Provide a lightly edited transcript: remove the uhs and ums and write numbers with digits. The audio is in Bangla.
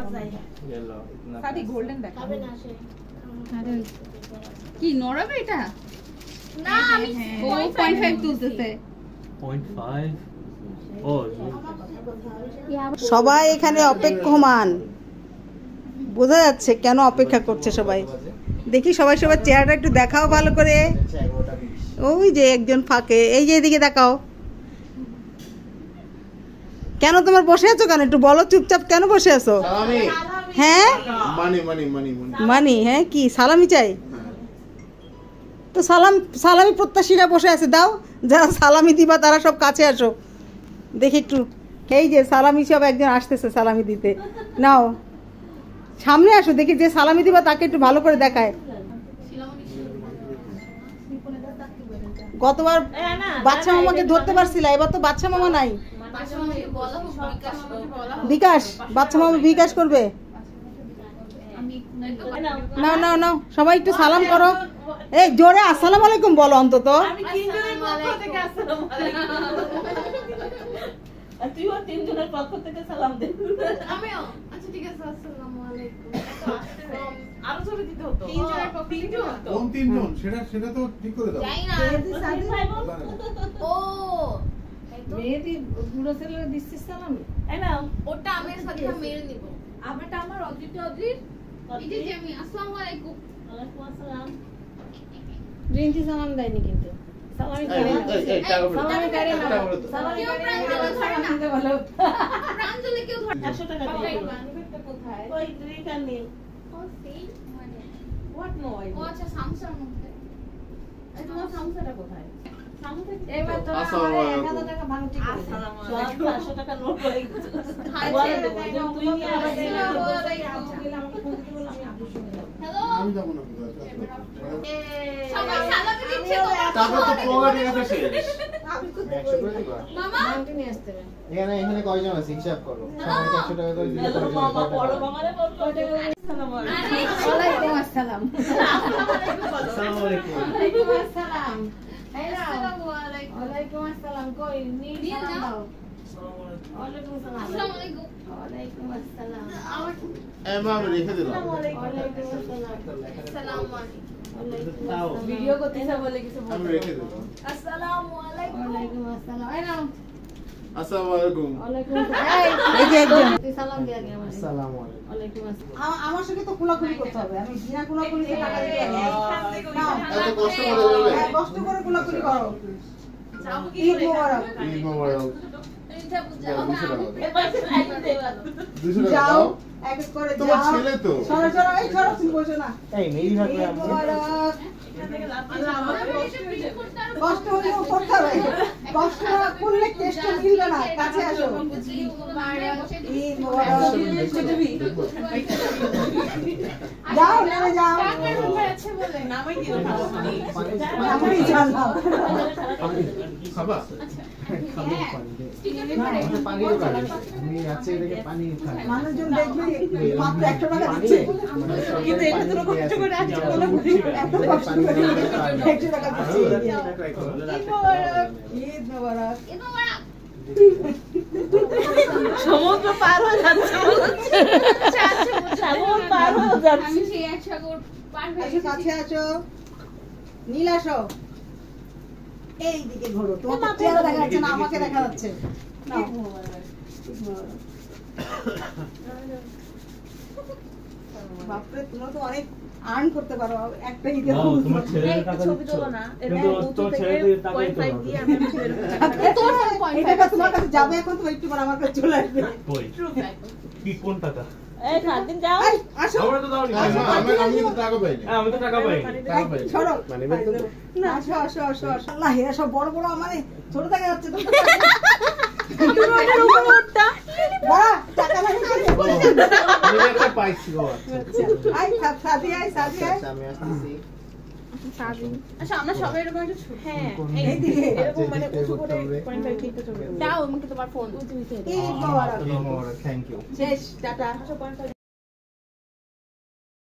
सारी गोल्डन देखा अरे কি নরবে এটা না আমি 0.5 তুলতেছে 0.5 ও সবাই এখানে অপেক্ষমান বোঝা যাচ্ছে কেন অপেক্ষা করছে সবাই দেখি সবাই সবার চেহারাটা একটু দেখাও ভালো করে ওই যে একজন ফাঁকে এই যে এদিকে দেখাও কেন তোমার বসে আছো কেন একটু বলো চুপচাপ কেন বসে আছো হ্যাঁ মানি হ্যাঁ কি সালামি চাই তো সালামি প্রত্যাশীরা বসে আছে দাও যারা সালামি দিবা তারা সব কাছে আসো দেখি একটু এই যে সালামি সব একজন আসতেছে সালামি দিতে নাও সামনে আসো দেখি যে সালামি দিবা তাকে একটু ভালো করে দেখায় গতবার বাচ্চা মামাকে ধরতে পারছিল এবার তো বাচ্চা মামা নাই বিকাশ বাচ্চা মামা বিকাশ করবে নাও নাও নাও সবাই একটু সালাম করো এই জোরে আসসালামু আলাইকুম বলো অন্তত তুইও তিনজনের পক্ষ থেকে সালাম দে আমিও আচ্ছা ঠিক আছে আসসালামু আলাইকুম আরো ছবি দিতে হতো তিনজনের পক্ষ থেকে কোন তিনজন সেটা তো ঠিক করে দাও যাই না ও মেয়েদি বুড়ো ছেলেরা দিচ্ছিস সালাম এই না ওটা আমের সাথে মেরে নিব আমারটা আমার অদ্রিত অদ্রিত এই যে আমি আসসালামু আলাইকুম ওয়ালাইকুম আসসালাম রিন্টি সালাম দেয়নি কিন্তু সালামি করে সালামি করে না সালামি কেউ প্রাঞ্জলি ধরে না ভালো প্রাঞ্জলি কেউ ধরে 100 টাকা দিয়ে এটা কোথায় ওই রিটার্ন নিল ও সেই মানে হোয়াট নো ও আচ্ছা সামসার মধ্যে এই তোমার সামসাটা কোথায় সামসা এবার তো আসসালামু আলাইকুম 1000 টাকা ভাঙটি করে আসসালামু আলাইকুম 100 টাকা নোট হয়ে গেছে হাই বলে দেব তুই নিয়ে আবার আসসালামু আলাইকুম আমাকে ফোন দিতে বললাম আমি আপুর সঙ্গে যাব হ্যালো আমি যাব না সবাই সালামি দিচ্ছে তারপর তো প্রোগ্রাম এর শেষ আমি তো 100 করে দিবা মামা ভাঙটি নিয়ে আসতে হবে এখানে কয়জন আছে হিসাব করো সবাইকে 100 টাকা করে দিলে হ্যালো মামা বড় মামারে বল আসসালামু আলাইকুম ওয়ালাইকুম আসসালাম আসসালামু আলাইকুম ওয়ালাইকুম আসসালাম হ্যালো আসসালামু আলাইকুম ওয়ালাইকুম আসসালাম কই নীল সালাম দাও ওয়ালাইকুম আসসালাম আসসালামু আলাইকুম ওয়ালাইকুম আসসালাম আমার এমন রেখে দিলাম ওয়ালাইকুম আসসালাম আসসালামু আলাইকুম তাও ভিডিও করতেছে বলে কিছু আমি রেখে দিলাম আসসালামু আলাইকুম ওয়ালাইকুম আসসালাম এই নাও আসসালামু আলাইকুম ওয়ালাইকুম আসসালাম এই যে একজন তুই সালাম দিয়ে আগে আমার আসসালামু আলাইকুম ওয়ালাইকুম আসসালাম আমার সঙ্গে তো খোলাখুলি করতে হবে আমি বিনা খোলাখুলিতে টাকা দিতে পারবো না এত কষ্ট করে যাবে হ্যাঁ, কষ্ট করে খোলাখুলি করো যাও কি ঈদ করে মোবারক ঈদ মোবারক এটা বুঝা 200 টাকা এই পাশে লাইট দে 200 টাকা যাও দাও এক এক করে তোমার যাও ছেলে তো সরো সরো এই সরো তুমি বসো না এই মেরি ভাগ করে ঈদ আমরা মোবারক আল্লাহ আমাকে কষ্ট হলেও করতে হবে কষ্ট না করলে টেস্ট মিলবে না কাছে আসো ঈদ মোবারক যাও নেমে যাও নামই কি আমি জানলাম খাবা পানি আমি আছে এদিকে পানি খাই মানুষজন দেখবে মাত্র 100 টাকা দিচ্ছে কিন্তু এটা তো কষ্ট করে আজকে বলে এত কষ্ট করে 100 টাকা দিচ্ছে ট্রাই করো ঈদ মোবারক ঈদ মোবারক সমুদ্র পার হয়ে যাচ্ছে সাগর পার হয়ে যাচ্ছে আমি সেই এক সাগর পার হয়ে আসো কাছে আসো নীল আসো এই দিকে ঘোরো তোমার চেহারা দেখা যাচ্ছে না আমাকে দেখা যাচ্ছে নাও। বাপরে তোমরা তো অনেক আর্ন করতে পারো একটা ঈদে তোমার ছেলের টাকা ছবি দিচ্ছ তোলো না কিন্তু তোর ছেলের টাকা দিতে 0.5 দিয়ে আমি বের এই টাকা তোমার কাছে যাবে এখন তো একটু পর আমার কাছে চলে আসবে কই কি কোন টাকা এই খাদিন যাও এই, আসো আমরা তো দাওনি আমি কিন্তু টাকা পাইনি আমি তো টাকা পাইনি টাকা পাইনি সরো মানে বের তো না আসো আসো আসো আসো আল্লাহ এরা সব বড় বড় আমারে ছোট দেখা যাচ্ছে তো এটার উপর ওঠটা বাড়া টাকা লাগে আমি একটা পাইছি গো আই সাদি আই আমি আসছি আচ্ছা আমরা সবাই এরকম একটা ছোট হ্যাঁ এইদিকে এরকম মানে উঁচু করে 0.5 ফিট ছবি দাও আমাকে তোমার phone Eid Mubarak thank you শেষ টাটা